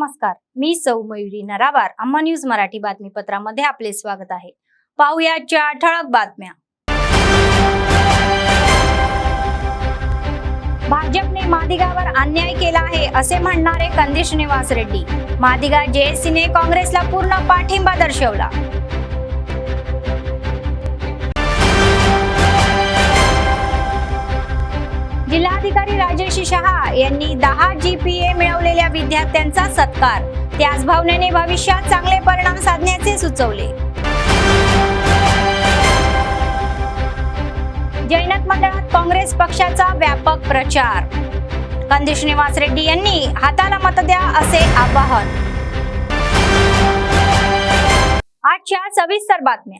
नमस्कार, मी सौ मयुरी नरावार. अम्मा न्यूज मराठी बातमीपत्रामध्ये आपले स्वागत आहे. पाहुयाच्या ठळक बातम्या. भाजपने मादिगावर अन्याय केला आहे असे म्हणणारे कंदी श्रीनिवास रेड्डी. मादिगा जेएससीने काँग्रेसला पूर्ण पाठिंबा दर्शवला. जिल्हाधिकारी राजेश शहा यांनी 10 GPA मिळवलेल्या विद्यार्थ्यांचा सत्कार. त्याच भावनेने भविष्यात चांगले परिणाम साधण्याचे सुचवले. जैनक मंडळात काँग्रेस पक्षाचा व्यापक प्रचार. कंदी श्रीनिवास रेड्डी यांनी हाताला मत द्या असे आवाहन. आजच्या सविस्तर बातम्या.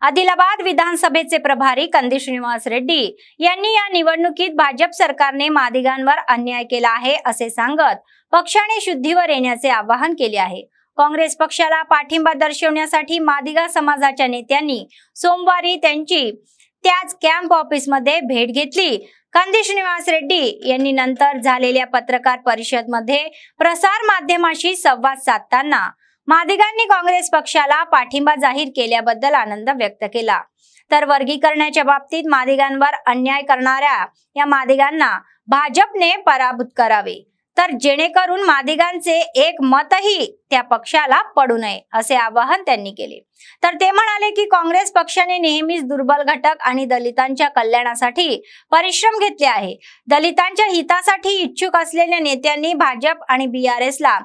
आदिलाबाद विधानसभेचे प्रभारी कंदी श्रीनिवास रेड्डी यांनी या निवडणुकीत भाजप सरकारने मादिगांवर अन्याय केला आहे असे सांगत पक्षाने शुद्धीवर येण्याचे आवाहन केले आहे. काँग्रेस पक्षाला पाठिंबा दर्शवण्यासाठी मादिगा समाजाच्या नेत्यांनी सोमवारी त्यांची त्याच कॅम्प ऑफिसमध्ये भेट घेतली. कंदी श्रीनिवास रेड्डी यांनी नंतर झालेल्या पत्रकार परिषदेमध्ये प्रसार माध्यमांशी संवाद साधताना मादिगांनी काँग्रेस पक्षाला पाठिंबा जाहीर केल्याबद्दल आनंद व्यक्त केला. तर वर्गीकरणाच्या बाबतीत मादिगांवर अन्याय करणाऱ्या या मादिगांना भाजपने पराभूत करावे, तर जेणेकरून मादिगांचे एक मतही त्या पक्षाला पडू नये असे आवाहन त्यांनी केले. तर ते म्हणाले की काँग्रेस पक्षाने नेहमीच दुर्बल घटक आणि दलितांच्या कल्याणासाठी परिश्रम घेतले आहे. दलितांच्या हितासाठी इच्छुक असलेल्या नेत्यांनी भाजप आणि BRSला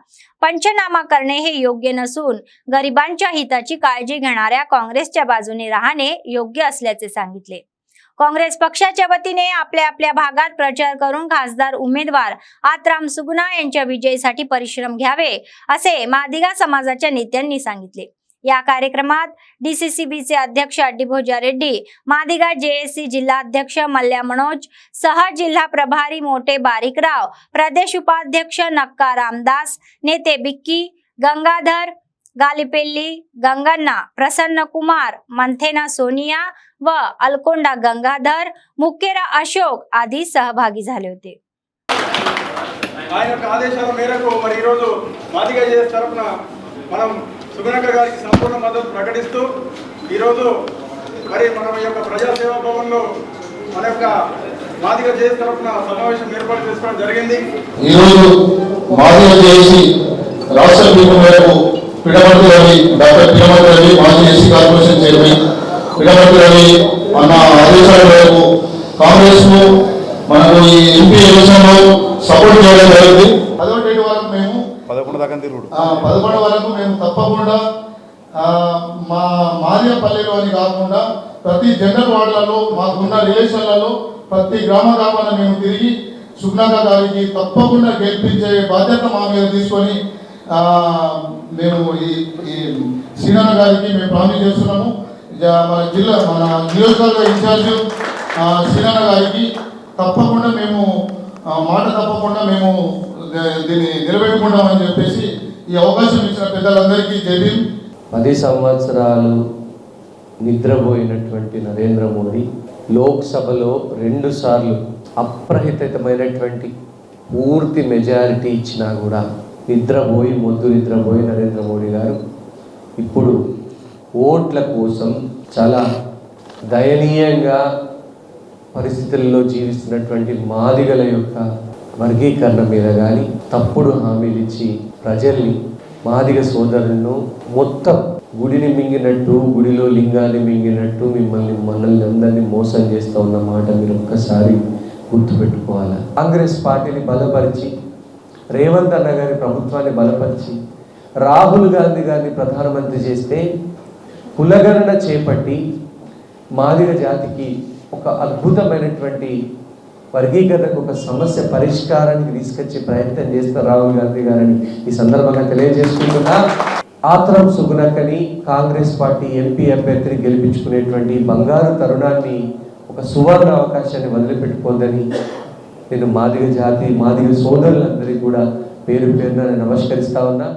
पंचनामा करणे हे योग्य नसून गरिबांच्या हिताची काळजी घेणाऱ्या काँग्रेसच्या बाजूने राहणे योग्य असल्याचे सांगितले. काँग्रेस पक्षाच्या वतीने आपल्या भागात प्रचार करून खासदार उमेदवार आत्राम सुगुणा यांच्या विजयासाठी परिश्रम घ्यावे असे मादिगा समाजाच्या नेत्यांनी सांगितले. या कार्यक्रमात DCCBचे अध्यक्ष अड्डीभोजा रेड्डी, मादिगा JSC जिल्हा अध्यक्ष मल्ल्या मनोज, सह जिल्हा प्रभारी मोठे बारिकराव, प्रदेश उपाध्यक्ष नक्का रामदास, नेते बिक्की, गंगाधर, गालिपेल्ली गंगन्ना, प्रसन्न कुमार, मंथेना सोनिया व अलकोंडा गंगाधर, मुकेरा अशोक आदी सहभागी झाले होते. ఆయన యొక్క ఆదేశాల మేరకు మరి ఈరోజు మాదిగా జేఎస్ తరపున మనం సుగుణక్క గారికి సంపూర్ణ మద్దతు ప్రకటిస్తూ ఈరోజు మరి మనం ఈ యొక్క ప్రజాసేవా భవన్లో మన యొక్క మాదిగా జేఎస్ తరపున సమావేశం ఏర్పాటు చేసుకోవడం జరిగింది. ఈరోజు మాదిగా జేఎస్ రాష్ట్ర పిలుపు మేరకు పిడమర్తి రవి, డాక్టర్ పిడమర్తి రవి, మాజీ SC corporation chairman Pidamarthi Ravi అన్న ఆదేశాల మేరకు కాంగ్రెస్ ను మనకు ఈ ఎంపీ ఎలక్షన్ లో సపోర్ట్ చేయడం జరిగింది. 11 వరకు మేము 11 వరకు మేము తప్పకుండా మా మాదిగపల్లెలో అని కాకుండా ప్రతి జనరల్ వార్డులలో మాకున్న రిలేషన్లలో ప్రతి గ్రామాన మేము తిరిగి సుగ్నాక గారికి తప్పకుండా గెలిపించే బాధ్యత మా మీద తీసుకొని మేము ఈ శ్రీనాన్న గారికి మేము ప్రామిస్ చేస్తున్నాము. మన జిల్లా మన నియోజకవర్గ ఇన్ఛార్జ్ శ్రీనాన్న గారికి తప్పకుండా మేము మాట తప్పకుండా మేము దీన్ని నిలబెట్టుకుంటామని చెప్పేసి ఈ అవకాశం ఇచ్చిన పెద్దలందరికీ జై భీమ్. 10 సంవత్సరాలు నిద్రపోయినటువంటి నరేంద్ర మోడీ లోక్సభలో 2 సార్లు అప్రహితమైనటువంటి పూర్తి మెజారిటీ ఇచ్చినా కూడా నిద్రపోయి నరేంద్ర మోడీ గారు ఇప్పుడు ఓట్ల కోసం చాలా దయనీయంగా పరిస్థితుల్లో జీవిస్తున్నటువంటి మాదిగల యొక్క వర్గీకరణ మీద కానీ తప్పుడు హామీలు ఇచ్చి ప్రజల్ని, మాదిగ సోదరులను మొత్తం గుడిని మింగినట్టు, గుడిలో లింగాన్ని మింగినట్టు మనల్ని అందరినీ మోసం చేస్తూ ఉన్న మాట మీరు ఒక్కసారి గుర్తుపెట్టుకోవాలి. కాంగ్రెస్ పార్టీని బలపరిచి, రేవంత్ అన్న గారి ప్రభుత్వాన్ని బలపరిచి, రాహుల్ గాంధీ గారిని ప్రధానమంత్రి చేస్తే కులగణన చేపట్టి మాదిగ జాతికి ఒక అద్భుతమైనటువంటి వర్గీకరణకు ఒక సమస్య పరిష్కారానికి తీసుకొచ్చే ప్రయత్నం చేస్తారు రాహుల్ గాంధీ గారిని ఈ సందర్భంగా తెలియజేసుకుంటున్నా. ఆత్రం సుగుణక్కని కాంగ్రెస్ పార్టీ ఎంపీ అభ్యర్థిని గెలిపించుకునేటువంటి బంగారు తరుణాన్ని, ఒక సువర్ణ అవకాశాన్ని వదిలిపెట్టుకోదని నేను మాదిగ జాతి, మాదిగ సోదరులందరికీ కూడా పేరు పేరున నమస్కరిస్తా ఉన్నా.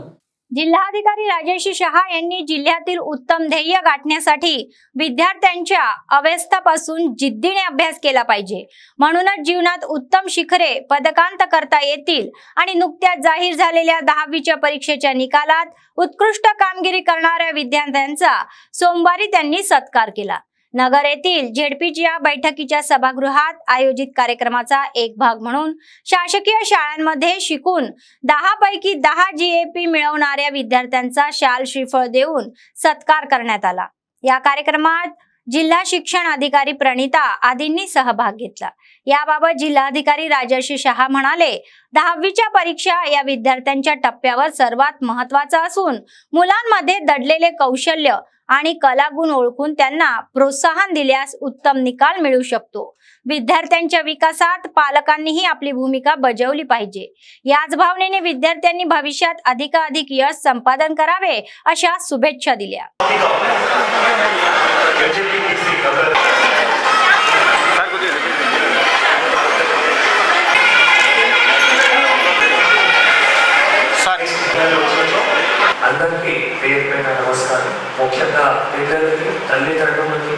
जिल्हाधिकारी राजेश शहा यांनी जिल्ह्यातील उत्तम ध्येय गाठण्यासाठी विद्यार्थ्यांच्या अवस्थेपासून जिद्दीने अभ्यास केला पाहिजे. म्हणूनच जीवनात उत्तम शिखरे पदकांत करता येतील आणि नुकत्याच जाहीर झालेल्या 10वीच्या परीक्षेच्या निकालात उत्कृष्ट कामगिरी करणाऱ्या विद्यार्थ्यांचा सोमवारी त्यांनी सत्कार केला. नगर येथील झेडपीच्या बैठकीच्या सभागृहात आयोजित कार्यक्रमाचा एक भाग म्हणून शासकीय शाळांमध्ये शिकून 10 पैकी 10 GAP मिळवणाऱ्या विद्यार्थ्यांचा शाल श्रीफळ देऊन सत्कार करण्यात आला. या कार्यक्रमात जिल्हा शिक्षण अधिकारी प्रणिता आदींनी सहभाग घेतला. याबाबत जिल्हाधिकारी राजेश शहा म्हणाले, 10वीच्या परीक्षा या विद्यार्थ्यांच्या टप्प्यावर सर्वात महत्त्वाचा असून मुलांमध्ये दडलेले कौशल्य आणि कलागुण ओळखून त्यांना प्रोत्साहन दिल्यास उत्तम निकाल मिळू शकतो. विद्यार्थ्यांच्या विकासात पालकांनीही आपली भूमिका बजावली पाहिजे. याच भावनेने विद्यार्थ्यांनी भविष्यात अधिकाधिक यश संपादन करावे अशा शुभेच्छा दिल्या. అందరికీ పేరు పైన నమస్కారం. ముఖ్యంగా పిల్లలకి, తల్లిదండ్రులకి,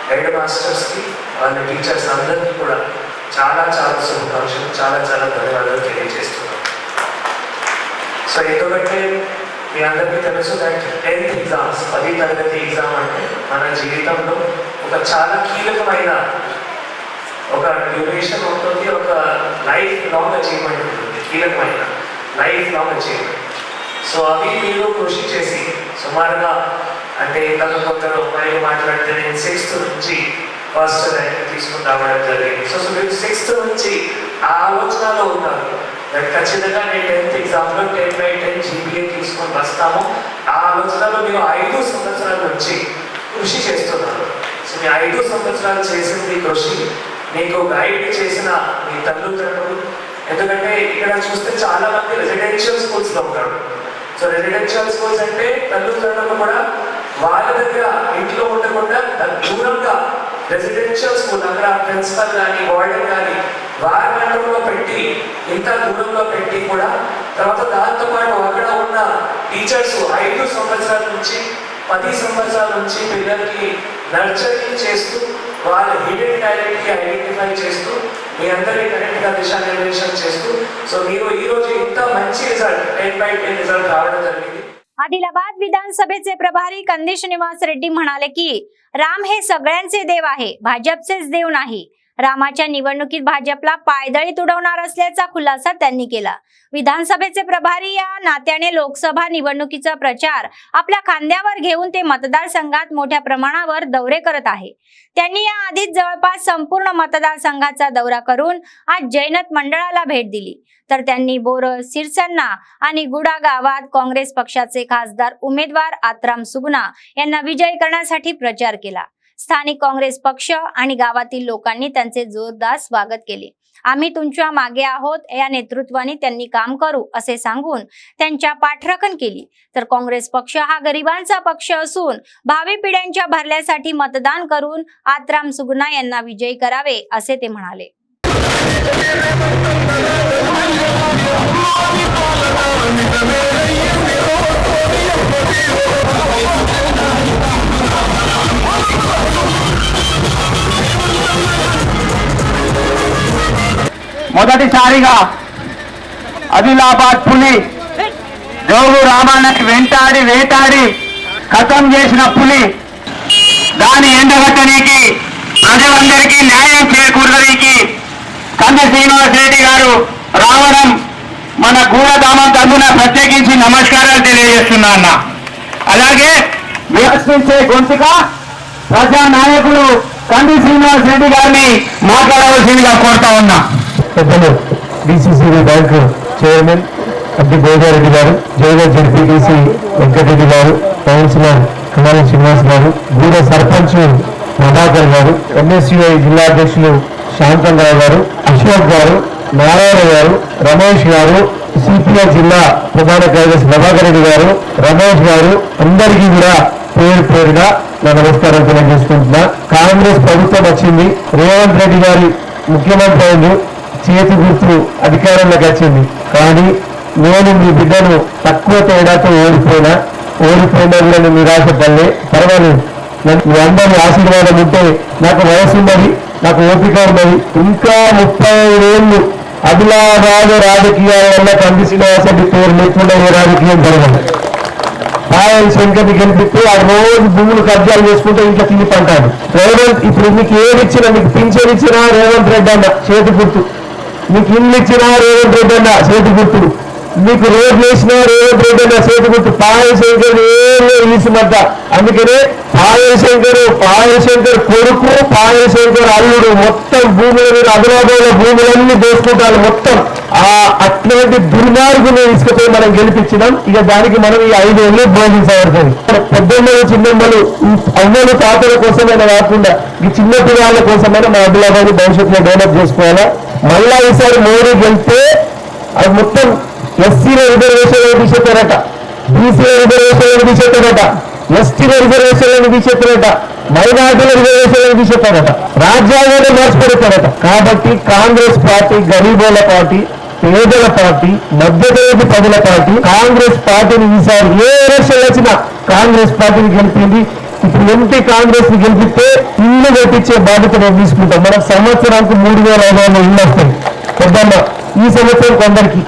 హెడ్ మాస్టర్స్కి, వాళ్ళ టీచర్స్ అందరికీ కూడా చాలా చాలా శుభాకాంక్షలు, చాలా చాలా ధన్యవాదాలు తెలియజేస్తున్నాను. సో ఎందుకంటే మీ అందరికీ తెలుసు దట్ 10th ఎగ్జామ్స్, 10వ తరగతి ఎగ్జామ్ అంటే మన జీవితంలో ఒక చాలా కీలకమైన ఒక డ్యూరేషన్ ఉంటుంది, ఒక లైఫ్ లాంగ్ అచీవ్మెంట్ ఉంటుంది, కీలకమైన లైఫ్ లాంగ్ అచీవ్మెంట్. సో అవి మీరు కృషి చేసి సుమారుగా అంటే ఇంతకు కొందరు అమ్మాయిలు మాట్లాడితే నేను 6th నుంచి ఫస్ట్ ర్యాంక్ తీసుకుని రావడం జరిగింది. సో మీరు 6th నుంచి ఆ ఆలోచనలో ఉన్నారు. ఖచ్చితంగా నేను 10th ఎగ్జామ్లో 10/10 GPA తీసుకొని వస్తాము. ఆ ఆలోచనలో మీరు 5 సంవత్సరాల నుంచి కృషి చేస్తున్నారు. సో మీ 5 సంవత్సరాలు చేసింది కృషి మీకు గైడ్ చేసిన మీ తల్లిదండ్రులు. ఎందుకంటే ఇక్కడ చూస్తే చాలా మంది రెసిడెన్షియల్ స్కూల్స్లో ఉంటారు. సో రెసిడెన్షియల్ స్కూల్స్ అంటే తల్లిదండ్రులు కూడా వాళ్ళ దగ్గర ఇంట్లో ఉండకుండా దూరంగా రెసిడెన్షియల్ స్కూల్ అక్కడ ప్రిన్సిపల్ కానీ వార్డెన్ కానీ వారి మండలంలో పెట్టి ఇంత దూరంలో పెట్టి కూడా తర్వాత దాంతోపాటు అక్కడ ఉన్న టీచర్స్ 5 సంవత్సరాల నుంచి 10 సంవత్సరాల నుంచి పిల్లలకి నర్చరింగ్ చేస్తూ వాళ్ళ హిడెన్ టాలెంట్కి ఐడెంటిఫై చేస్తూ మీ అందరినీ కరెక్ట్గా దిశానిర్దేశం చేస్తూ సో మీరు ఈ రోజు ఇంత మంచి రిజల్ట్ 10/10 రిజల్ట్ రావడం జరిగింది. आदिलाबाद विधानसभेचे प्रभारी कंदेश निवास रेड्डी म्हणाले की राम हे सगळ्यांचे देव आहे, भाजपचेच देव नाही. रामाच्या निवडणुकीत भाजपला पायदळी उडवणार असल्याचा खुलासा त्यांनी केला. विधानसभेचे प्रभारी या नात्याने लोकसभा निवडणुकीचा प्रचार आपल्या खांद्यावर घेऊन ते मतदारसंघात मोठ्या प्रमाणावर दौरे करत आहे. त्यांनी या आधीच जवळपास संपूर्ण मतदारसंघाचा दौरा करून आज जैनत मंडळाला भेट दिली. तर त्यांनी बोरं, सिरसन्ना आणि गुडा गावात काँग्रेस पक्षाचे खासदार उमेदवार आत्राम सुगना यांना विजयी करण्यासाठी प्रचार केला. स्थानिक काँग्रेस पक्ष आणि गावातील लोकांनी त्यांचे जोरदार स्वागत केले. आम्ही तुमच्या मागे आहोत या नेतृत्वाने त्यांनी काम करू असे सांगून त्यांच्या पाठराखण केली. तर काँग्रेस पक्ष हा गरिबांचा पक्ष असून भावी पिढ्यांच्या भरल्यासाठी मतदान करून आत्राम सुगना यांना विजयी करावे असे ते म्हणाले. మొదటిసారిగా ఆదిలాబాద్ పులి జోగు రామాన్ని వెంటాడి వేటాడి ఖతం చేసిన పులి దాని ఎండగట్టడానికి ప్రజలందరికీ న్యాయం చేకూరడానికి కంది శ్రీనివాస్ రెడ్డి గారు రావడం మన గూఢధామం తరఫున ప్రత్యేకించి నమస్కారాలు తెలియజేస్తున్నా అన్న. అలాగే విమర్శించే గొంతుక ప్రజా నాయకులు కంది శ్రీనివాస్ రెడ్డి గారిని మాట్లాడవలసిందిగా కోరుతా ఉన్నా. పెద్దలు డిసిసిబి బ్యాంకు చైర్మన్ అబ్ది గోదారెడ్డి గారు, జయగఢ్ జడ్పీటీసీ వెంకటరెడ్డి గారు, కౌన్సిలర్ కమాలి శ్రీనివాస్ గారు, గూడ సర్పంచ్ ప్రభాకర్ గారు, ఎన్ఎస్యుఐ జిల్లా అధ్యక్షులు శాంతంరావు గారు, అశోక్ గారు, నారాయణ గారు, రమేష్ గారు, సిపిఐ జిల్లా ప్రధాన కార్యదర్శి ప్రభాకర్ రెడ్డి గారు, రమేష్ గారు, అందరికీ కూడా పేరు పేరుగా నా నమస్కారం తెలియజేసుకుంటున్నా. కాంగ్రెస్ ప్రభుత్వం వచ్చింది, రేవంత్ రెడ్డి గారి ముఖ్యమంత్రి అయింది, చేతి గుర్తు అధికారంలోకి వచ్చింది. కానీ నేను మీ బిడ్డను తక్కువ తేడాతో ఓడిపోయినా నేను నిరాశపడలే, పర్వాలేదు. మీ అందరి ఆశీర్వాదం ఉంటే నాకు వయసు ఉన్నది, నాకు ఓపిక ఉన్నది. ఇంకా 35 ఏళ్ళు ఆదిలాబాద్ రాజకీయాల వల్ల కంది శ్రీనివాసరెడ్డి పేరు లేకుండా ఏ రాజకీయం జరగదు. పాయల్ శంకర్ని గెలిపిస్తే ఆ రోజు భూములు కబ్జాలు చేసుకుంటే ఇంట్లో తిని పంటాడు. రేవంత్ ఇప్పుడు మీకు ఏది ఇచ్చినా, మీకు పింఛన్ ఇచ్చినా రేవంత్ రెడ్డి అన్న చేతి గుర్తు, మీకు ఇల్లు ఇచ్చినా రేవంత్ రెడ్డి అన్న చేతి గుర్తు, మీకు రోడ్లు వేసినా రేవంత్ రెడ్డి అన్న చేతి గుర్తు. పాయల్ శంకర్ ఏమీ ఇసుమంట. అందుకనే పాయల్ శంకర్ కొడుకు, పాయల్ శంకర్ అల్లుడు మొత్తం భూముల మీద ఆదిలాబాద్ భూములన్నీ దోసుకుంటారు మొత్తం. అట్లాంటి దుర్మార్గుని తీసుకుపోయి మనం గెలిపించినాం. ఇక దానికి మనం ఈ 5 ఏళ్ళు బోధించబడుతుంది. పెద్దమ్మలు చిన్నమ్మలు అమ్మలు తాతల కోసమైనా కాకుండా ఈ చిన్న పిల్లల కోసమైనా మన ఆదిలాబాద్ భవిష్యత్తులో డెవలప్ చేసుకోవాలా. మళ్ళా ఈసారి మోడీ గెలిస్తే అది మొత్తం ఎస్సీల రిజర్వేషన్లను తీసేస్తారట, బీసీల రిజర్వేషన్లను తీసేస్తారట, ఎస్టీల రిజర్వేషన్లను తీసేస్తారట, మైనార్టీల రిజర్వేషన్లను తీసేస్తారట, రాజ్యాంగాన్ని మార్చిపెడతారట. కాబట్టి కాంగ్రెస్ పార్టీ గరీబోల పార్టీ, పేదల పార్టీ, మధ్యతరగతి ప్రజల పార్టీ, కాంగ్రెస్ పార్టీని ఈసారి ఏ ఎలక్షన్ వచ్చినా కాంగ్రెస్ పార్టీని గెలిపింది. ఇప్పుడు ఎంపీ కాంగ్రెస్ ని గెలిపిస్తే ఇల్లు కట్టించే బాధ్యత నేను తీసుకుంటాం. మనకు సంవత్సరానికి 3,500 ఇల్లు వస్తాయి. పెద్దమ్మ ఈ సంవత్సరం కొందరికి,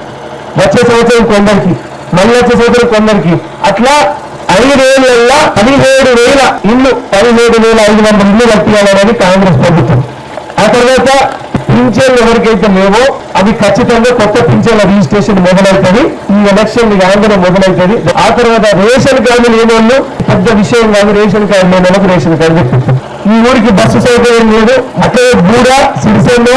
వచ్చే సంవత్సరం కొందరికి, మళ్ళీ వచ్చే సంవత్సరం కొందరికి, అట్లా 5 ఏళ్లలో 17,000 ఇల్లు, 17,500 ఇల్లు కట్టియాలనేది కాంగ్రెస్ ప్రభుత్వం. ఆ తర్వాత పింఛన్లు ఎవరికైతే లేవో అవి ఖచ్చితంగా కొత్త పింఛన్ల రిజిస్ట్రేషన్ మొదలవుతుంది. ఈ ఎలక్షన్ ఆందోళన మొదలవుతుంది. ఆ తర్వాత రేషన్ కార్డులు లేని వాళ్ళు పెద్ద విషయం కాదు, రేషన్ కార్డు లేని వాళ్ళకి రేషన్ కార్డు తెప్పిస్తాం. ఈ ఊరికి బస్సు సౌకర్యం లేదు. అట్లే గూడ, సిరిసేంద్ర,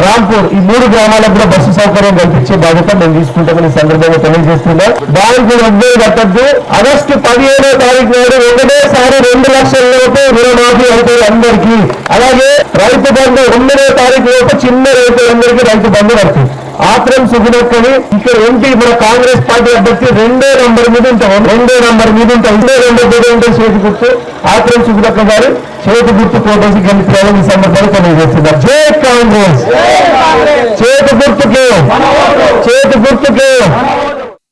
రాంపూర్ ఈ 3 గ్రామాలకు కూడా బస్సు సౌకర్యం కల్పించే బాధ్యత మేము తీసుకుంటామని సందర్భంగా తెలియజేస్తున్నా. బ్యాంకు రద్దు కట్టద్దు. ఆగస్టు 17వ తారీఖు నాడు ఒకటేసారి 2 లక్షల లోపు రుణమాఫీ అవుతాయి అందరికీ. అలాగే రైతు బంధు 9వ తారీఖు లోపు చిన్న రైతులందరికీ రైతు బంధు పడుతుంది. ఆత్రం సుగుణక్కని ఇక్కడ ఎంపీ మన కాంగ్రెస్ పార్టీ అభ్యర్థి 2వ నంబర్ మీద ఉంటాం. 2వ నంబర్ మీద ఉంటాం. 2వ నంబర్ మీద ఉంటే చేతి గుర్తు ఆత్రం సుగుణక్క గారు చేతి గుర్తు కోటేసి గెలిపారని ఈ సందర్భంగా తెలియజేస్తున్నారు. జై కాంగ్రెస్, చేతి గుర్తుకే.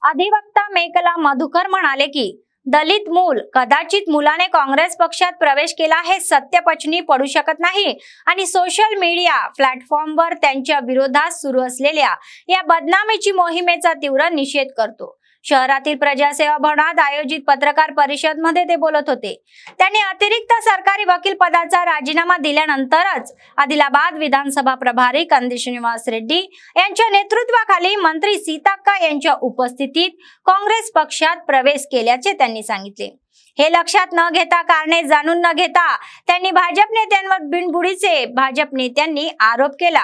अधिवक्ता मेकला मधुकर म्हणाले की दलित मूल कदाचित मुलाने काँग्रेस पक्षात प्रवेश केला हे सत्य पचनी पडू शकत नाही आणि सोशल मीडिया प्लॅटफॉर्मवर त्यांच्या विरोधात सुरू असलेल्या या बदनामीची मोहिमेचा तीव्र निषेध करतो. शहरातील प्रजासेवा भवनात आयोजित पत्रकार परिषद मध्ये ते बोलत होते. त्यांनी अतिरिक्त सरकारी वकील पदाचा राजीनामा दिल्यानंतरच आदिलाबाद विधानसभा प्रभारी कंदी श्रीनिवास रेड्डी यांच्या नेतृत्वाखाली मंत्री सीताक्का यांच्या उपस्थितीत काँग्रेस पक्षात प्रवेश केल्याचे त्यांनी सांगितले. हे लक्षात न घेता, कारणे जाणून न घेता त्यांनी भाजप नेत्यांवर बिनबुडीचे भाजप नेत्यांनी आरोप केला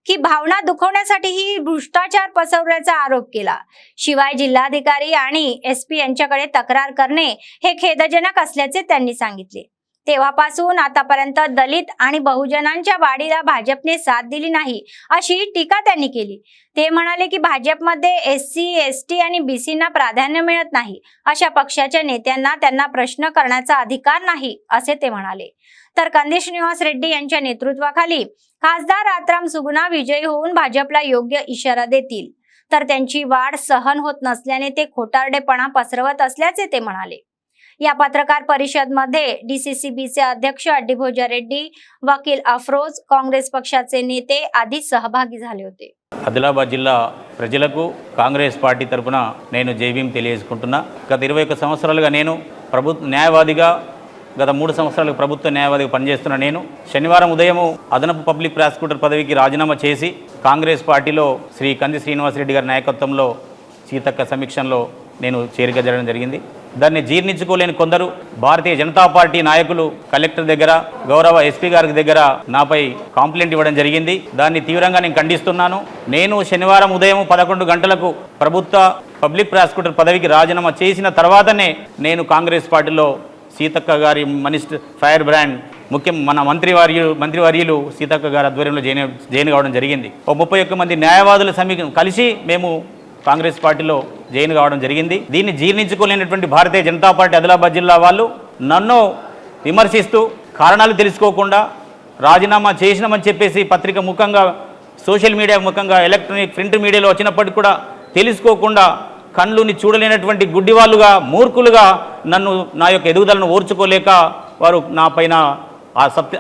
की भावना दुखवण्यासाठी ही भ्रष्टाचार पसरवण्याचा आरोप केला. शिवाय जिल्हाधिकारी आणि एसपी यांच्याकडे तक्रार करणे हे खेदजनक असल्याचे त्यांनी सांगितले. तेव्हापासून आतापर्यंत दलित आणि बहुजनांच्या वाढीला भाजपने साथ दिली नाही अशी टीका त्यांनी केली. ते म्हणाले की भाजपमध्ये एससी, एसटी आणि बीसींना प्राधान्य मिळत नाही. अशा पक्षाच्या नेत्यांना त्यांना प्रश्न करण्याचा अधिकार नाही असे ते म्हणाले. तर कंदी श्रीनिवास रेड्डी यांच्या नेतृत्वाखाली खासदार आत्राम सुगुणा विजयी होऊन भाजपला योग्य इशारा देतील. तर त्यांची वाढ सहन होत नसल्याने ते खोटारडेपणा पसरवत असल्याचे ते म्हणाले. या पत्रकार परिषद मध्ये डीसीसीबीचे अध्यक्ष अड्डीभोजा रेड्डी, वकील अफरोज, काँग्रेस पक्षाचे नेते आदी सहभागी झाले होते. ఆదిలాబాద్ జిల్లా ప్రజలకు కాంగ్రెస్ పార్టీ తరపున నేను జైభీం తెలియజేసుకుంటున్నా. గత 21 సంవత్సరాలుగా నేను న్యాయవాదిగా, గత 3 సంవత్సరాలుగా ప్రభుత్వ న్యాయవాదిగా పనిచేస్తున్న నేను శనివారం ఉదయం అదనపు పబ్లిక్ ప్రాసిక్యూటర్ పదవికి రాజీనామా చేసి కాంగ్రెస్ పార్టీలో శ్రీ కంది శ్రీనివాసరెడ్డి గారి నాయకత్వంలో సీతక్క సమీక్షంలో నేను చేరిక జరగడం జరిగింది. దాన్ని జీర్ణించుకోలేని కొందరు భారతీయ జనతా పార్టీ నాయకులు కలెక్టర్ దగ్గర, గౌరవ ఎస్పీ గారి దగ్గర నాపై కంప్లైంట్ ఇవ్వడం జరిగింది. దాన్ని తీవ్రంగా నేను ఖండిస్తున్నాను. నేను శనివారం ఉదయం 11 గంటలకు ప్రభుత్వ పబ్లిక్ ప్రాసిక్యూటర్ పదవికి రాజీనామా చేసిన తర్వాతనే నేను కాంగ్రెస్ పార్టీలో సీతక్క గారి మినిస్టర్ ఫైర్ బ్రాండ్ ముఖ్యం మన మంత్రివర్యులు సీతక్క గారి ఆధ్వర్యంలో జాయిన్ కావడం జరిగింది. 31 మంది న్యాయవాదుల కలిసి మేము కాంగ్రెస్ పార్టీలో జాయిన్ కావడం జరిగింది. దీన్ని జీర్ణించుకోలేనటువంటి భారతీయ జనతా పార్టీ ఆదిలాబాద్ జిల్లా వాళ్ళు నన్ను విమర్శిస్తూ కారణాలు తెలుసుకోకుండా రాజీనామా చేసినామని చెప్పేసి పత్రిక ముఖంగా, సోషల్ మీడియా ముఖంగా, ఎలక్ట్రానిక్ ప్రింట్ మీడియాలో వచ్చినప్పటికీ కూడా తెలుసుకోకుండా కళ్ళుని చూడలేనటువంటి గుడ్డివాళ్ళుగా మూర్ఖులుగా నన్ను నా యొక్క ఎదుగుదలను ఓర్చుకోలేక వారు నా పైన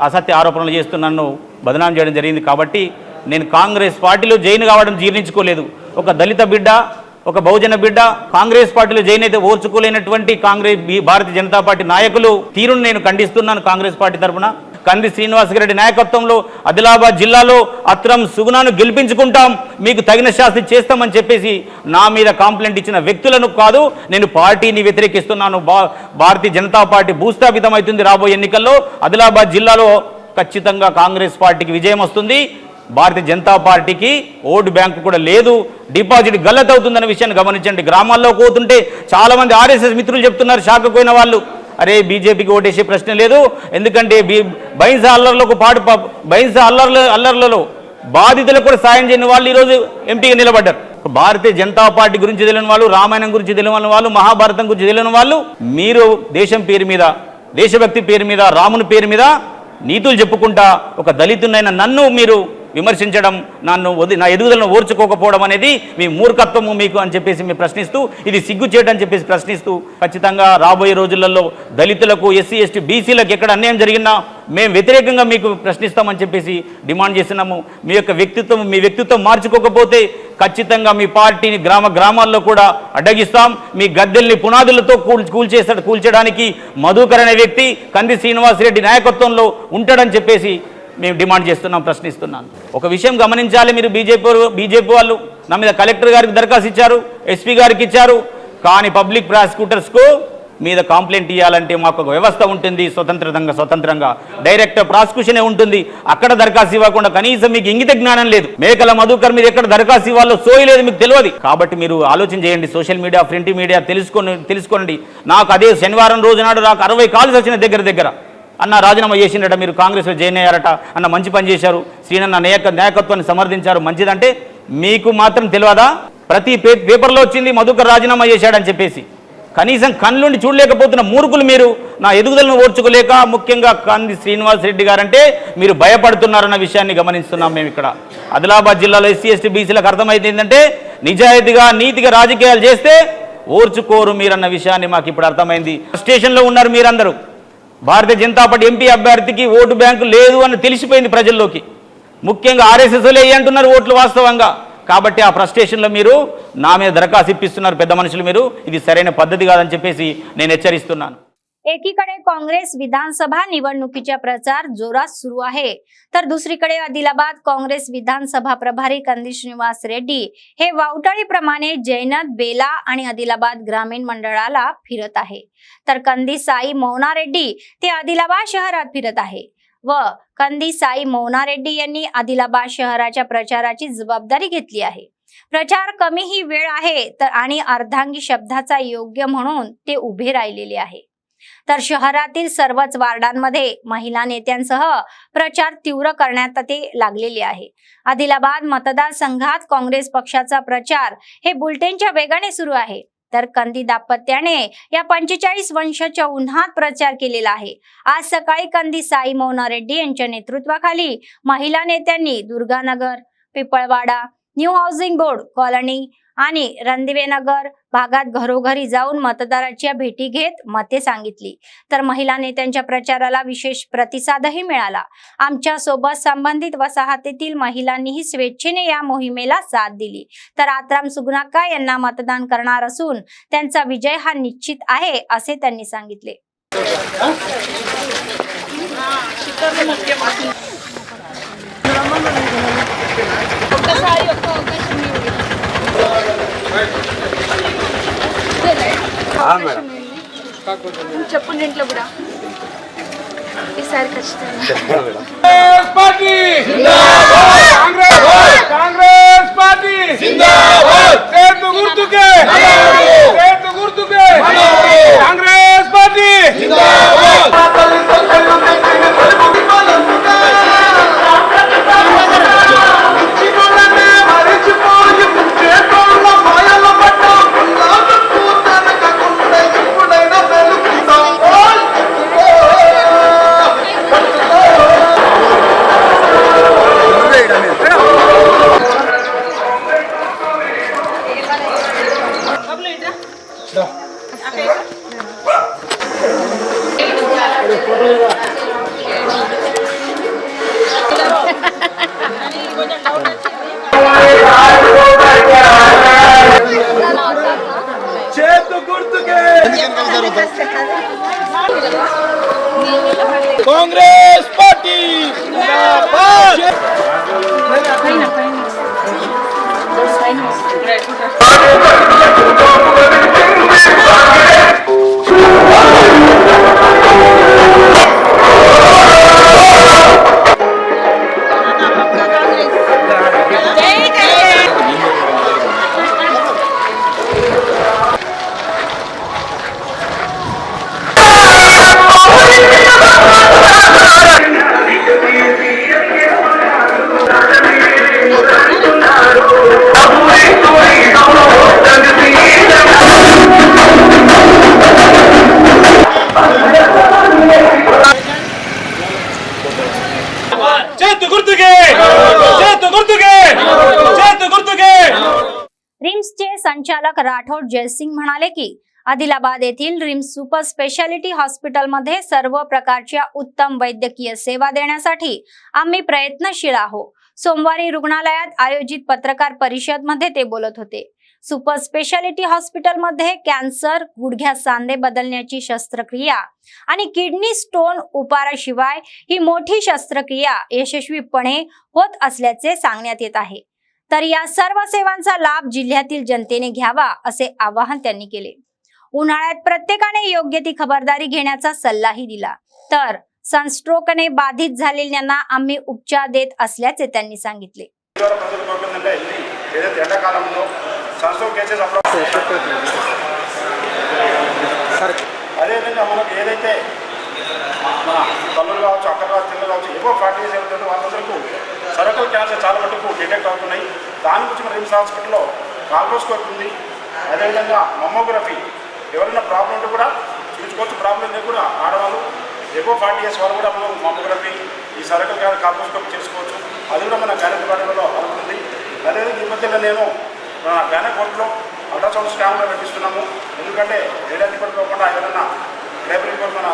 అసత్య ఆరోపణలు చేస్తూ నన్ను బదనాం చేయడం జరిగింది. కాబట్టి నేను కాంగ్రెస్ పార్టీలో జైన్ కావడం జీర్ణించుకోలేదు. ఒక దళిత బిడ్డ, ఒక బహుజన బిడ్డ కాంగ్రెస్ పార్టీలో జైన్ అయితే ఓర్చుకోలేనటువంటి భారతీయ జనతా పార్టీ నాయకులు తీరును నేను ఖండిస్తున్నాను. కాంగ్రెస్ పార్టీ తరఫున కంది శ్రీనివాసరెడ్డి నాయకత్వంలో ఆదిలాబాద్ జిల్లాలో అత్రం సుగుణాను గెలిపించుకుంటాం, మీకు తగిన శాస్తి చేస్తామని చెప్పేసి నా మీద కంప్లైంట్ ఇచ్చిన వ్యక్తులను కాదు, నేను పార్టీని వ్యతిరేకిస్తున్నాను. భారతీయ జనతా పార్టీ భూస్థాపితం అవుతుంది. రాబోయే ఎన్నికల్లో ఆదిలాబాద్ జిల్లాలో ఖచ్చితంగా కాంగ్రెస్ పార్టీకి విజయం వస్తుంది. భారతీయ జనతా పార్టీకి ఓటు బ్యాంకు కూడా లేదు, డిపాజిట్ గల్లత్ అవుతుందన్న విషయాన్ని గమనించండి. గ్రామాల్లో పోతుంటే చాలామంది ఆర్ఎస్ఎస్ మిత్రులు చెప్తున్నారు, షాక్ పోయిన వాళ్ళు, అరే బీజేపీకి ఓటేసే ప్రశ్న లేదు, ఎందుకంటే బైన్స్ అల్లర్లలో బాధితులకు కూడా సాయం చేయని వాళ్ళు ఈరోజు ఎంపీగా నిలబడ్డారు. భారతీయ జనతా పార్టీ గురించి తెలియని వాళ్ళు, రామాయణం గురించి తెలియని వాళ్ళు, మహాభారతం గురించి తెలియని వాళ్ళు, మీరు దేశం పేరు మీద, దేశభక్తి పేరు మీద, రాముని పేరు మీద నీతులు చెప్పుకుంటా ఒక దళితునైన నన్ను మీరు విమర్శించడం, నా ఎదుగుదలను ఓర్చుకోకపోవడం అనేది మీ మూర్ఖత్వము మీకు అని చెప్పేసి మేము ప్రశ్నిస్తూ, ఇది సిగ్గు చేయడం అని చెప్పేసి ప్రశ్నిస్తూ, ఖచ్చితంగా రాబోయే రోజులలో దళితులకు, ఎస్సీ ఎస్టీ బీసీలకు ఎక్కడ అన్యాయం జరిగినా మేము వ్యతిరేకంగా మీకు ప్రశ్నిస్తామని చెప్పేసి డిమాండ్ చేస్తున్నాము. మీ వ్యక్తిత్వం మార్చుకోకపోతే ఖచ్చితంగా మీ పార్టీని గ్రామాల్లో కూడా అడ్డగిస్తాం. మీ గద్దెల్ని పునాదులతో కూల్చడానికి మధుకర్ అనే వ్యక్తి కంది శ్రీనివాసరెడ్డి నాయకత్వంలో ఉంటాడని చెప్పేసి మేము డిమాండ్ చేస్తున్నాం, ప్రశ్నిస్తున్నాను. ఒక విషయం గమనించాలి, మీరు బీజేపీ వాళ్ళు నా మీద కలెక్టర్ గారికి దరఖాస్తు ఇచ్చారు, ఎస్పీ గారికి ఇచ్చారు, కానీ పబ్లిక్ ప్రాసిక్యూటర్స్కు మీద కంప్లైంట్ ఇవ్వాలంటే మాకు ఒక వ్యవస్థ ఉంటుంది, స్వతంత్రంగా డైరెక్ట్ ప్రాసిక్యూషనే ఉంటుంది. అక్కడ దరఖాస్తు ఇవ్వకుండా కనీసం మీకు ఇంగిత జ్ఞానం లేదు. మేకల మధుకర్ మీద ఎక్కడ దరఖాస్తు ఇవ్వాలో సోయి లేదు, మీకు తెలియదు. కాబట్టి మీరు ఆలోచన చేయండి, సోషల్ మీడియా, ప్రింట్ మీడియా తెలుసుకోండి. నాకు అదే శనివారం రోజు నాడు నాకు 60 కాల్స్ వచ్చిన దగ్గర అన్న రాజీనామా చేసిండట, మీరు కాంగ్రెస్లో జాయిన్ అయ్యారట, అన్న మంచి పని చేశారు, శ్రీనన్న నాయకత్వాన్ని సమర్థించారు, మంచిదంటే మీకు మాత్రం తెలియదా? ప్రతి పేపర్లో వచ్చింది మధుకర్ రాజీనామా చేశాడని చెప్పేసి. కనీసం కళ్ళుండి చూడలేకపోతున్న మూర్ఖులు మీరు, నా ఎదుగుదలను ఓర్చుకోలేక, ముఖ్యంగా కంది శ్రీనివాసరెడ్డి గారంటే మీరు భయపడుతున్నారన్న విషయాన్ని గమనిస్తున్నాం. మేము ఇక్కడ ఆదిలాబాద్ జిల్లాలో ఎస్సీ ఎస్టీ బీసీలకు అర్థమైంది ఏంటంటే, నిజాయితీగా నీతిగా రాజకీయాలు చేస్తే ఓర్చుకోరు మీరన్న విషయాన్ని మాకు ఇప్పుడు అర్థమైంది. స్టేషన్లో ఉన్నారు మీరందరూ. భారతీయ జనతా పార్టీ ఎంపీ అభ్యర్థికి ఓటు బ్యాంకు లేదు అని తెలిసిపోయింది ప్రజల్లోకి. ముఖ్యంగా ఆర్ఎస్ఎస్లే అంటున్నారు ఓట్లు వాస్తవంగా. కాబట్టి ఆ ఫ్రస్ట్రేషన్లో మీరు నా మీద దరఖాస్తు ఇప్పిస్తున్నారు పెద్ద మనుషులు మీరు. ఇది సరైన పద్ధతి కాదని చెప్పేసి నేను హెచ్చరిస్తున్నాను. एकीकडे काँग्रेस विधानसभा निवडणुकीचा प्रचार जोरात सुरू आहे, तर दुसरीकडे आदिलाबाद काँग्रेस विधानसभा प्रभारी कंदी श्रीनिवास रेड्डी हे वावटळीप्रमाणे जैनत, बेला आणि आदिलाबाद ग्रामीण मंडळाला फिरत आहे, तर कंदी साई मौना रेड्डी ते आदिलाबाद शहरात फिरत आहे व कंदी साई मौना रेड्डी यांनी आदिलाबाद शहराच्या प्रचाराची जबाबदारी घेतली आहे. प्रचार कमी ही वेळ आहे आणि अर्धांगी शब्दाचा योग्य म्हणून ते उभे राहिलेले आहे. तर शहरातील सर्वच वार्डांमध्ये महिला नेत्यांसह प्रचार तीव्र करण्यात ते लागलेले आहे. आदिलाबाद मतदारसंघात काँग्रेस पक्षाचा प्रचार हे बुलेटिनच्या वेगाने सुरू आहे, तर कंदी दाम्पत्याने या 45 वर्षाच्या उन्हात प्रचार केलेला आहे. आज सकाळी कंदी साई मौना रेड्डी यांच्या नेतृत्वाखाली महिला नेत्यांनी Durganagar, Pipalwada, new housing board colony आणि रणदिवेनगर भागात घरोघरी जाऊन मतदाराच्या भेटी घेत मते सांगितली, तर महिला नेत्यांच्या प्रचाराला विशेष प्रतिसादही मिळाला. आमच्या सोबत संबंधित वसाहतीतील महिलांनीही स्वेच्छेने या मोहिमेला साथ दिली, तर आत्राम सुगुणाक्का यांना मतदान करणार असून त्यांचा विजय हा निश्चित आहे असे त्यांनी सांगितले. చెప్పండి ఇంట్లో కూడా ఈసారి ఖచ్చితంగా కాంగ్రెస్ పార్టీ జిందాబాద్ చేతు గుర్తుకే కాంగ్రెస్ పార్టీ జిందాబాద్ కాంగ్రెస్ పార్టీ జిందాబాద్. रिम्सचे संचालक राठोड जयसिंग म्हणाले की आदिलाबाद येथील रिम्स सुपर स्पेशालिटी हॉस्पिटलमध्ये सर्व प्रकारच्या उत्तम वैद्यकीय सेवा देण्यासाठी आम्ही प्रयत्नशील आहोत. सोमवारी रुग्णालयात आयोजित पत्रकार परिषद मध्ये ते बोलत होते. सुपर स्पेशालिटी हॉस्पिटलमध्ये कॅन्सर, गुडघ्यात सांधे बदलण्याची शस्त्रक्रिया आणि किडनी स्टोन उपाराशिवाय ही मोठी शस्त्रक्रिया यशस्वीपणे होत असल्याचे सांगण्यात येत आहे. तर या सर्व सेवांचा लाभ जिल्ह्यातील जनतेने घ्यावा असे आवाहन त्यांनी केले. उन्हाळ्यात प्रत्येकाने योग्य ती खबरदारी घेण्याचा सल्लाही दिला. तर सनस्ट्रोकने बाधित झालेल्यांना आम्ही उपचार देत असल्याचे त्यांनी सांगितले. అదేవిధంగా మనకు ఏదైతే మన కళ్ళు కావచ్చు, అక్కడ చిన్న కావచ్చు, ఏవో 40 years ఏమిటంటే వాళ్ళందరికీ సర్వైకల్ క్యాన్సర్ చాలా మటుకు డిటెక్ట్ అవుతున్నాయి. దాని గురించి మన రిమ్స్ హాస్పిటల్లో కాల్పోస్కోప్ ఉంది. అదేవిధంగా మమ్మోగ్రఫీ, ఎవరైనా ప్రాబ్లం ఉంటే కూడా చూసుకోవచ్చు. ప్రాబ్లం ఉంటే కూడా ఆడవాళ్ళు ఏవో 40 years వాళ్ళు కూడా మనం మమ్మోగ్రఫీ, ఈ సర్వైకల్ క్యాన్సర్ కాల్పోస్కోప్ చేసుకోవచ్చు. అది కూడా మన గైనక్ డిపార్ట్మెంట్లో అవుతుంది. అదేవిధంగా ఈ మధ్యలో నేను మన గైనక్ కోర్టులో అల్ట్రాసౌండ్ స్కామ్లో పెట్టిస్తున్నాము. ఎందుకంటే రేడియాకి పట్టుకోకుండా ఏదైనా లేబర్ రిపోర్ట్ మన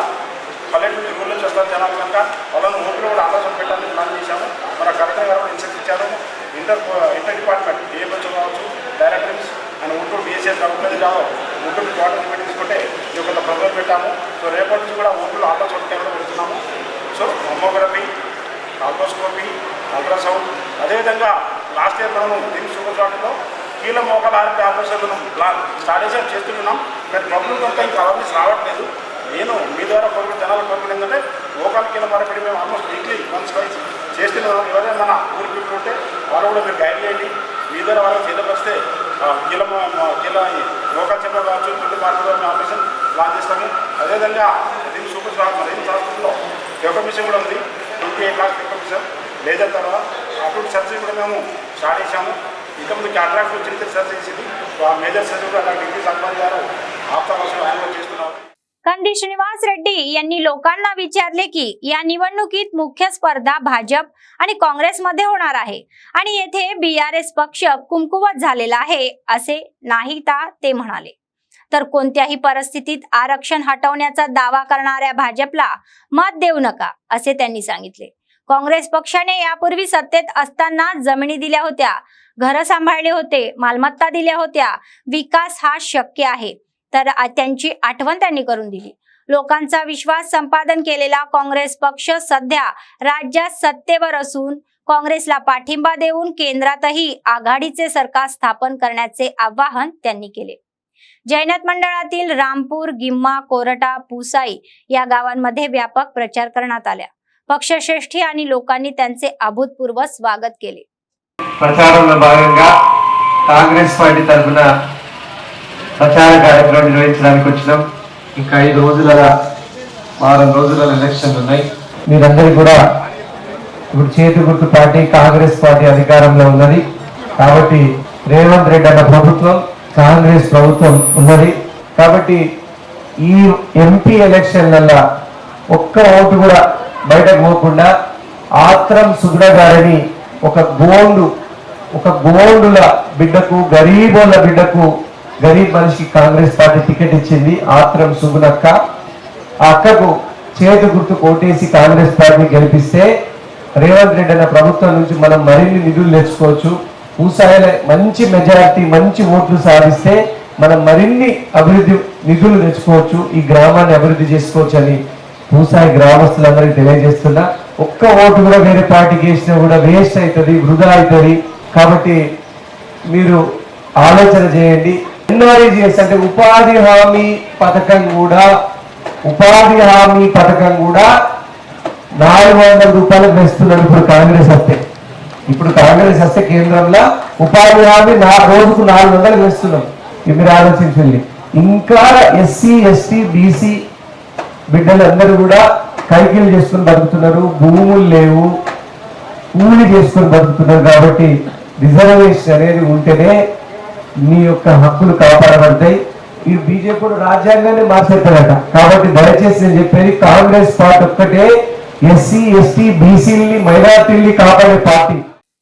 కలెక్టర్ రూల్ నుంచి వస్తారు జనాలు కనుక వాళ్ళని ఓపిలో కూడా అల్ట్రాసౌండ్ పెట్టాలని ప్లాన్ చేశాము. మన కలెక్టర్ గారు కూడా ఇన్స్ట్రక్ట్ ఇచ్చారు. ఇంటర్ డిపార్ట్మెంట్ డిఎంహెచ్ఓ కావచ్చు, directors and Guntur BSS government కాదు, గుంటూరు డిపార్ట్మెంట్ తీసుకుంటే ఇది కొంత ప్రోగ్రామ్ పెట్టాము. సో రేపటి నుంచి కూడా ఓపిలో అల్ట్రాసౌండ్ కెమెరా పెడుతున్నాము. సో మమ్మోగ్రఫీ, కాల్పోస్కోపీ, అల్ట్రాసౌండ్, అదేవిధంగా లాస్ట్ ఇయర్ మనము రిమ్స్ సూపర్ హాస్పిటల్లో కీళ్ళ మోకాల ఆరోగ్య ఆపరేషన్లను స్టార్టేషన్ చేస్తున్నాం. కానీ పబ్లిక్ అంతా ఇంకా అవేర్నెస్ రావట్లేదు. నేను మీ ద్వారా జనాలు కోరుకుని ఏంటంటే మోకాల కీళ్ళ మార్పిడి మేము ఆల్మోస్ట్ వీక్లీ వన్స్ వైజ్ చేస్తున్నాం. ఎవరైనా మన ఊరి పీపుల్ ఉంటే వాళ్ళు కూడా మీరు గైడ్ చేయండి. మీ ద్వారా వాళ్ళకి చేతపరిస్తే కీళ్ళ మోకాల చెప్ప కావచ్చు, చుట్టూ మార్పిడి ఆపరేషన్ ప్లాన్ చేస్తాము. అదేవిధంగా రిమ్స్ సూపర్ రిమ్స్ హాస్పిటల్లో ఒక మిషన్ కూడా ఉంది. 28 lakhs ఒక మిషన్ లేజర్ తర్వాత అటువంటి సర్జరీ కూడా మేము స్టార్ట్ చేశాము. ఇంతకుముందు క్యాట్రాక్ట్ చిన్న సర్జరీ చేసింది. ఆ మేజర్ సర్జరీ కూడా డిగ్రీ సంపాదన గారు ఆప్తావాసులు ఆయన చేస్తున్నారు. कंदी श्रीनिवास रेड्डी यांनी लोकांना विचारले की या निवडणुकीत मुख्य स्पर्धा भाजप आणि काँग्रेसमध्ये होणार आहे आणि येथे बीआरएस पक्ष कुमकुवत झालेला आहे असे नाही ते म्हणाले. तर कोणत्याही परिस्थितीत आरक्षण हटवण्याचा दावा करणाऱ्या भाजपला मत देऊ नका असे त्यांनी सांगितले. काँग्रेस पक्षाने यापूर्वी सत्तेत असताना जमिनी दिल्या होत्या, घर सांभाळले होते, मालमत्ता दिल्या होत्या. विकास हा शक्य आहे तर त्यांची आठवण त्यांनी करून दिली. लोकांचा विश्वास संपादन केलेला काँग्रेस पक्ष सध्या राज्यात सत्तेवर असून काँग्रेसला पाठिंबा देऊन केंद्रातही आघाडीचे सरकार स्थापन करण्याचे आवाहन त्यांनी केले. जैनत मंडळातील रामपूर, गिम्मा, कोरटा, पुसाई या गावांमध्ये व्यापक प्रचार करण्यात आला. पक्षश्रेष्ठी आणि लोकांनी त्यांचे अभूतपूर्व स्वागत केले. ప్రచారంలో భాగంగా కాంగ్రెస్ పార్టీ తరఫున ప్రచార కార్యక్రమం నిర్వహించడానికి వచ్చినాం. ఇంకా 5 రోజుల వారం రోజుల ఎలక్షన్లు ఉన్నాయి. మీరందరూ కూడా ఇప్పుడు చేతి గుర్తు పార్టీ కాంగ్రెస్ పార్టీ అధికారంలో ఉన్నది కాబట్టి రేవంత్ రెడ్డి అన్న ప్రభుత్వం కాంగ్రెస్ ప్రభుత్వం ఉన్నది కాబట్టి ఈ ఎంపీ ఎలక్షన్లలో ఒక్క ఓటు కూడా బయటకు పోకుండా ఆత్రం సుగ్న గారిని ఒక గోండుల బిడ్డకు, గరీబోళ్ళ బిడ్డకు, గరీబ్ మనిషికి కాంగ్రెస్ పార్టీ టికెట్ ఇచ్చింది. ఆత్రం సుగునక్క ఆ అక్కకు చేతి గుర్తు కోటేసి కాంగ్రెస్ పార్టీ గెలిపిస్తే రేవంత్ రెడ్డి అన్న ప్రభుత్వం నుంచి మనం మరిన్ని నిధులు తెచ్చుకోవచ్చు. పూసాయిల మంచి మెజారిటీ, మంచి ఓట్లు సాధిస్తే మనం మరిన్ని అభివృద్ధి నిధులు తెచ్చుకోవచ్చు, ఈ గ్రామాన్ని అభివృద్ధి చేసుకోవచ్చు అని పూసాయి గ్రామస్తులందరికీ తెలియజేస్తున్నా. ఒక్క ఓటు కూడా వేరే పార్టీకి వేసినా కూడా వేస్ట్ అవుతుంది, వృధా అవుతుంది. కాబట్టి మీరు ఆలోచన చేయండి. ఎన్ఆర్ఈజీఎస్ అంటే ఉపాధి హామీ పథకం కూడా 400 రూపాయలకు వేస్తున్నారు ఇప్పుడు కాంగ్రెస్ వస్తే. కేంద్రంలో ఉపాధి హామీ రోజుకు 400 వేస్తున్నాం. మీరు ఆలోచించండి. ఇంకా ఎస్సీ ఎస్టీ బీసీ బిడ్డలందరూ కూడా కైకిలు చేసుకుని బతుకుతున్నారు, భూములు లేవు, కూలి చేసుకుని బతుకుతున్నారు. కాబట్టి రిజర్వేషన్ అనేది ఉంటేనే మీ యొక్క హక్కులు కాపాడబడతాయి. ఈ బీజేపీ రాజ్యాంగాన్ని మార్చేస్తారట. కాబట్టి దయచేసి నేను చెప్పేది, కాంగ్రెస్ పార్టీ ఒక్కటే ఎస్సీ एसटी बीसीली మైనారిటీల్ని కాపాడే पार्टी।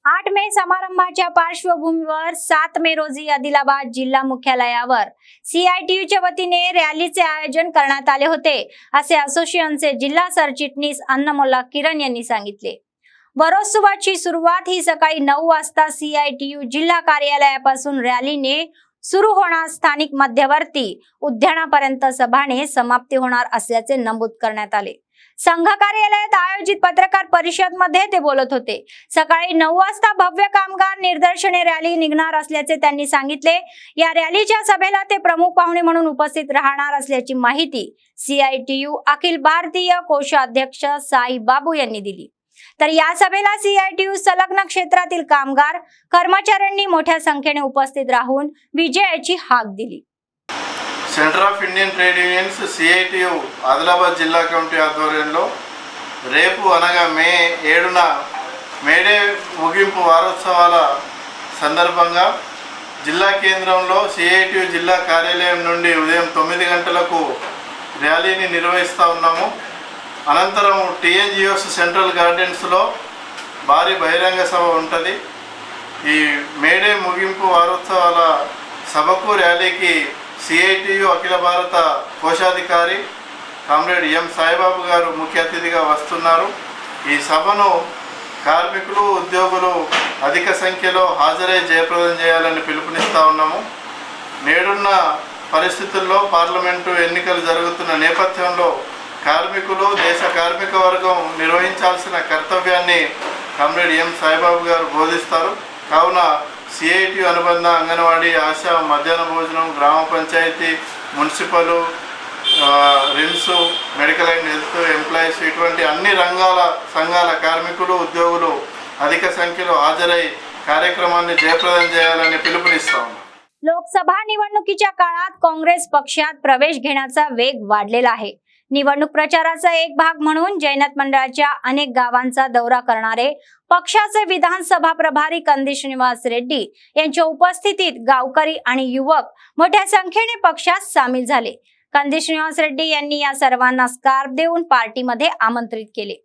8 मे समारंभाच्या पार्श्वभूमीवर 7 मे रोजी आदिलाबाद जिल्हा मुख्यालयावर सीआयटीयूच्या वतीने रॅलीचे आयोजन करण्यात आले होते, असे असोसिएशनचे जिल्हा सरचिटणीस अन्नमुल्ला किरण यांनी सांगितले। बरोत्सवाची सुरुवात ही सकाळी 9 वाजता सीआयटीयू जिल्हा कार्यालयापासून रॅलीने सुरू होणार स्थानिक मध्यवर्ती उद्यानापर्यंत सभाने समाप्ती होणार असल्याचे नमूद करण्यात आले। संघ कार्यालयात आयोजित पत्रकार परिषद मध्ये ते बोलत होते। सकाळी 9 वाजता भव्य कामगार निर्दर्शने रॅली निघणार असल्याचे त्यांनी सांगितले। या रॅलीच्या सभेला ते प्रमुख पाहुणे म्हणून उपस्थित राहणार असल्याची माहिती सीआयटीयू अखिल भारतीय कोषाध्यक्ष साई बाबू यांनी दिली। तर या सभेला सीआयटीयू संलग्न क्षेत्रातील कामगार कर्मचाऱ्यांनी मोठ्या संख्येने उपस्थित राहून विजयाची हाक दिली। Centre of Indian trade unions CITU Adilabad జిల్లా కమిటీ ఆధ్వర్యంలో రేపు అనగా మే 7న మేడే ముగింపు వారోత్సవాల సందర్భంగా జిల్లా కేంద్రంలో సిఐటియు జిల్లా కార్యాలయం నుండి ఉదయం 9 గంటలకు ర్యాలీని నిర్వహిస్తూ ఉన్నాము। అనంతరం టీఎన్జిఓస్ సెంట్రల్ గార్డెన్స్లో భారీ బహిరంగ సభ ఉంటుంది। ఈ మేడే ముగింపు వారోత్సవాల సభకు ర్యాలీకి సిఐటియు అఖిల భారత కోశాధికారి కామ్రేడ్ ఎం సాయిబాబు గారు ముఖ్య అతిథిగా వస్తున్నారు। ఈ సభను కార్మికులు ఉద్యోగులు అధిక సంఖ్యలో హాజరై జయప్రదం చేయాలని పిలుపునిస్తూ ఉన్నాము। నేడున్న పరిస్థితుల్లో పార్లమెంటు ఎన్నికలు జరుగుతున్న నేపథ్యంలో కార్మికులు దేశ కార్మిక వర్గం నిర్వహించాల్సిన కర్తవ్యాన్ని కామ్రేడ్ ఎం సాయిబాబు గారు బోధిస్తారు। కావున సిఐటి అనుబంధ అంగన్వాడీ ఆశా మధ్యాహ్న భోజనం గ్రామ panchayat municipal RIMS medical and health employees ఇటువంటి అన్ని రంగాల సంఘాల కార్మికులు उद्योगुలు अधिक संख्येలో హాజరై కార్యక్రమాన్ని జయప్రదం చేయాలని పిలుపునిస్తాం। लोकसभा निवडणुकीच्या काळात काँग्रेस पक्षात प्रवेश घेण्याचा वेग वाढलेला आहे। निवडणूक प्रचाराचा एक भाग म्हणून जैनत मंडळाच्या अनेक गावांचा दौरा करणारे पक्षाचे विधानसभा प्रभारी कंदी श्रीनिवास रेड्डी यांच्या उपस्थितीत गावकरी आणि युवक मोठ्या संख्येने पक्षात सामील झाले। कंदी श्रीनिवास रेड्डी यांनी या सर्वांना स्कार्फ देऊन पार्टीमध्ये आमंत्रित केले।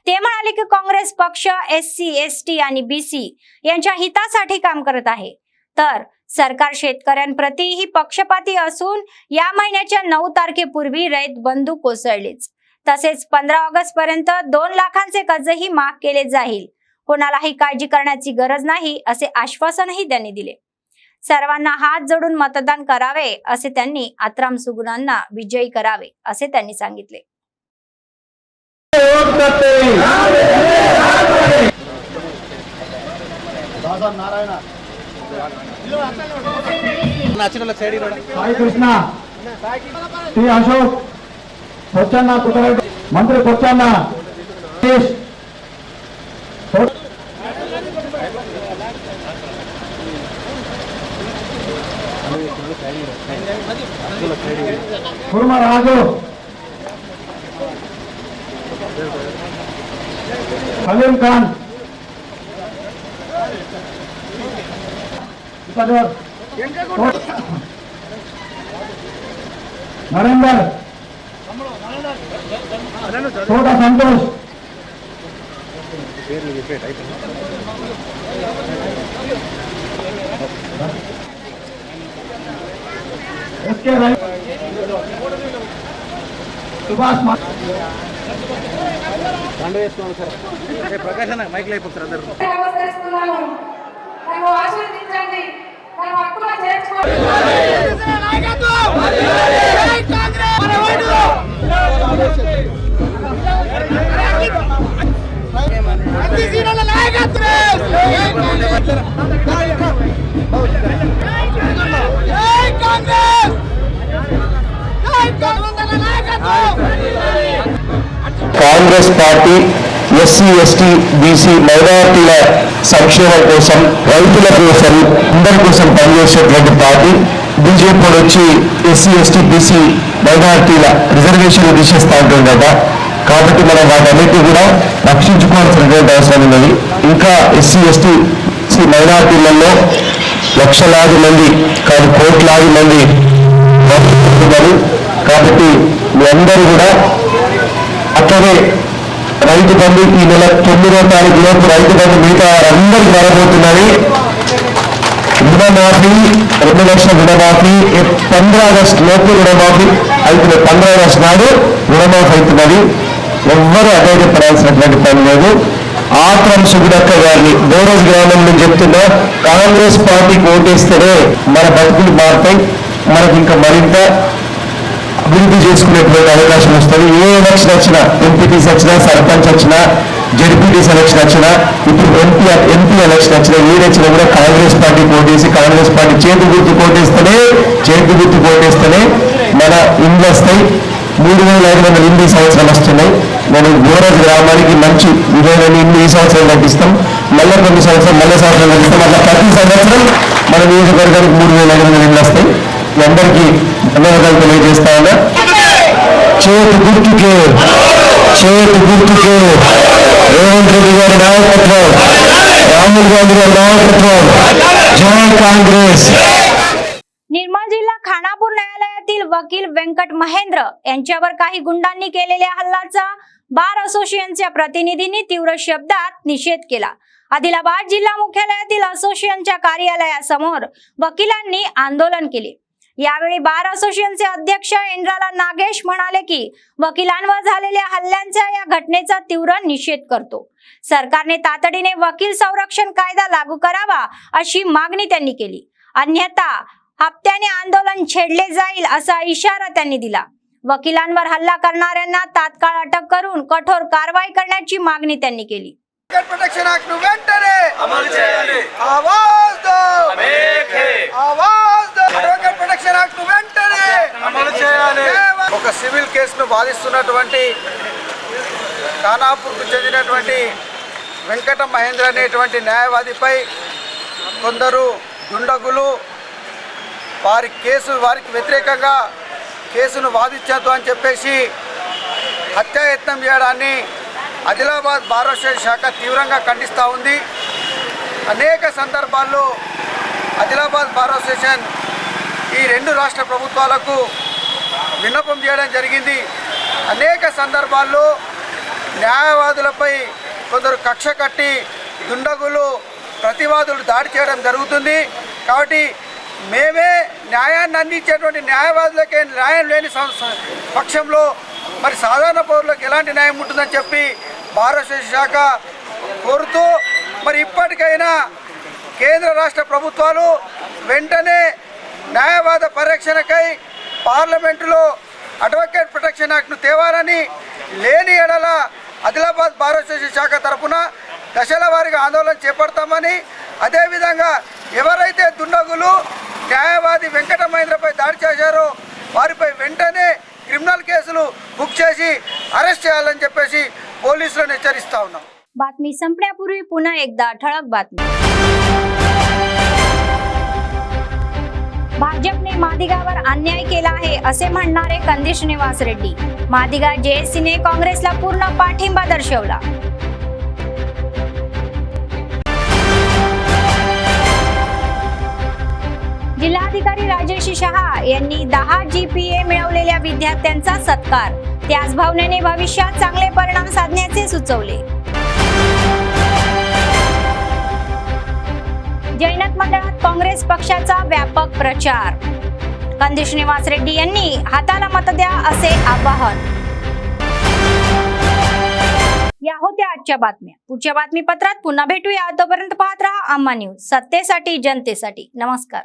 ते म्हणाले की काँग्रेस पक्ष एससी एसटी आणि बीसी यांच्या हितासाठी काम करत आहे, तर सरकार शेतकऱ्यांप्रतीही पक्षपाती असून या महिन्याच्या 9 तारखेपूर्वी रैत बंधू कोसळलेच, तसेच 15 ऑगस्ट पर्यंत 2 लाखांचे कर्जही माफ केले जाईल। कोणालाही काळजी करण्याची गरज नाही असे आश्वासनही त्यांनी दिले। सर्वांना हात जोडून मतदान करावे असे त्यांनी आत्राम सुगुणांना विजयी करावे असे त्यांनी सांगितले। साई कृष्ण टी अशोक कोचन्ना मंत्री कोचन्ना कुर्मा राजू सलीम खान नरेंद्र छोटा संतोष इसके सुभाष ప్రకాశన మైక్ లేకపోతారు అందరూ నమస్కరిస్తున్నాను। నన్ను ఆశీర్వదించండి। Congress party SC ST BC మైనారిటీల సంక్షేమం కోసం, రైతుల కోసం, అందరి కోసం పనిచేసేటువంటి పార్టీ. బీజేపీ వచ్చి ఎస్సీ ఎస్టీ బీసీ మైనారిటీల రిజర్వేషన్లు తీసేస్తా ఉంటుందట. కాబట్టి మనం వాటన్నిటి కూడా రక్షించుకోవాల్సినటువంటి అవసరం ఉన్నది. ఇంకా ఎస్సీ ఎస్టీ మైనారిటీలలో లక్షలాది మంది కాదు కోట్లాది మంది ఉన్నారు. కాబట్టి మీ అందరూ కూడా అట్లనే రైతు బంధు ఈ నెల 9వ తారీఖు లోపు రైతు బంధు మిగతా అందరికీ రాబోతున్నది. రుణమాఫీ 2 లక్షల రుణమాఫీ 15 ఆగస్టు లోపు రుణమాఫీ అవుతున్నది. 15 ఆగస్టు నాడు రుణమాఫీ అవుతున్నది. ఎవ్వరూ అధైర్యపడాల్సినటువంటి పని లేదు. ఆత్రం సుగుడక్క గారిని బోరజ్ గ్రామం నుంచి చెప్తున్నా, కాంగ్రెస్ పార్టీకి ఓటేస్తేనే మన బతుకులు మారుతాయి, మనకి ఇంకా మరింత అభివృద్ధి చేసుకునేటువంటి అవకాశం వస్తుంది. ఏ ఎలక్షన్ వచ్చినా, ఎంపీటీసీ వచ్చినా, సర్పంచ్ వచ్చినా, జడ్పీటీసీ ఎలక్షన్ వచ్చినా, ఇప్పుడు ఎంపీ ఎలక్షన్ వచ్చినా, ఏదొచ్చినా కూడా కాంగ్రెస్ పార్టీ ఓటేసి కాంగ్రెస్ పార్టీ చేతి గుర్తు కోటేస్తేనే మన ఇండ్లు వస్తాయి. 3,500 ఇండ్లు ఈ సంవత్సరం వస్తున్నాయి. మనం బోరజ్ గ్రామానికి మంచి 20 ఇండ్లు ఈ సంవత్సరం కట్టిస్తాం. మళ్ళీ కొన్ని సంవత్సరం కట్టిస్తాం. అట్లా ప్రతి సంవత్సరం మన నియోజకవర్గానికి 3,500 ఇండ్లు వస్తాయి. మీ అందరికీ ధన్యవాదాలు తెలియజేస్తా ఉన్నా. చేతి గుర్తుకే రేవంత్ రెడ్డి గారి నాయకత్వం, రాహుల్ గాంధీ గారి नायकत्व जय काँग्रेस। निर्मळ जिल्हा खानापूर न्यायालयातील वकील व्यंकट महेंद्र यांच्यावर काही गुंडांनी केलेल्या हल्ल्याचा बार असोसिएशनच्या प्रतिनिधींनी तीव्र शब्दात निषेध केला। आदिलाबाद जिल्हा मुख्यालयातील असोसिएशनच्या कार्यालयासमोर वकिलांनी आंदोलन केले। यावेळी बार असोसिएशनचे अध्यक्ष एंड्राला नागेश म्हणाले की वकिलांवर झालेल्या हल्ल्यांच्या या घटनेचा तीव्र निषेध करतो। सरकारने तातडीने वकील संरक्षण कायदा लागू करावा अशी मागणी त्यांनी केली, अन्यथा हप्त्याने आंदोलन छेडले जाईल असा इशारा त्यांनी दिला। वकिलांवर हल्ला करणाऱ्यांना तात्काळ अटक करून कठोर कारवाई करण्याची मागणी त्यांनी केली। प्रोटेक्शन एक्ट వెంటనే అమలు చేయాలి। आवाज दो हम एक है आवाज दो అడ్వకేట్ ప్రొటెక్షన్ యాక్ట్ వెంటనే అమలు చేయాలి। ఒక సివిల్ కేసును వాదిస్తున్నటువంటి ఖానాపూర్కు చెందినటువంటి వెంకట మహేంద్ర అనేటువంటి న్యాయవాదిపై కొందరు దుండగులు వారికి వ్యతిరేకంగా కేసును వాదించొద్దు అని చెప్పేసి హత్యాయత్నం చేయడాన్ని ఆదిలాబాద్ బార్ అసోసియేషన్ శాఖ తీవ్రంగా ఖండిస్తూ ఉంది। అనేక సందర్భాల్లో ఆదిలాబాద్ బార్ అసోసియేషన్ ఈ రెండు రాష్ట్ర ప్రభుత్వాలకు విన్నపం చేయడం జరిగింది। అనేక సందర్భాల్లో న్యాయవాదులపై కొందరు కక్ష కట్టి దుండగులు ప్రతివాదులు దాడి చేయడం జరుగుతుంది। కాబట్టి మేమే న్యాయాన్ని అందించేటువంటి న్యాయవాదులకే న్యాయం లేని పక్షంలో మరి సాధారణ పౌరులకు ఎలాంటి న్యాయం ఉంటుందని చెప్పి బార్ అసోసియేషన్ శాఖ కోరుతూ మరి ఇప్పటికైనా కేంద్ర రాష్ట్ర ప్రభుత్వాలు వెంటనే న్యాయవాద పరిరక్షణకై పార్లమెంటులో అడ్వకేట్ ప్రొటెక్షన్ యాక్ట్ను తేవాలని, లేని ఎడల ఆదిలాబాద్ బార్ అసోసియేషన్ శాఖ తరఫున దశల వారీగా ఆందోళన చేపడతామని, అదేవిధంగా ఎవరైతే దుండగులు న్యాయవాది వెంకట మహేంద్రపై దాడి చేశారో వారిపై వెంటనే క్రిమినల్ కేసులు బుక్ చేసి अरेस्ट చేయాలని చెప్పేసి పోలీసులను హెచ్చరిస్తా ఉన్నాం। बातमी संपण्यापूर्वी पुन्हा एकदा ठळक बातमी। भाजपने मादिगावर अन्याय केला आहे असे म्हणणारे कंदी श्रीनिवास रेड्डी। मादिगा जेएससीने काँग्रेसला पूर्ण पाठिंबा दर्शवला। जिल्हाधिकारी राजेश शहा यांनी 10 GPA मिळवलेल्या विद्यार्थ्यांचा सत्कार, त्याच भावनेने भविष्यात चांगले परिणाम साधण्याचे सुचवले। जैनक मंडळात काँग्रेस पक्षाचा व्यापक प्रचार, कंदी श्रीनिवास रेड्डी यांनी हाताला मत द्या असे आवाहन। या होत्या आजच्या बातम्या. पुढच्या बातमीपत्रात पुन्हा भेटूया. तोपर्यंत पाहत रहा आम्हा न्यूज, सत्तेसाठी जनतेसाठी. नमस्कार.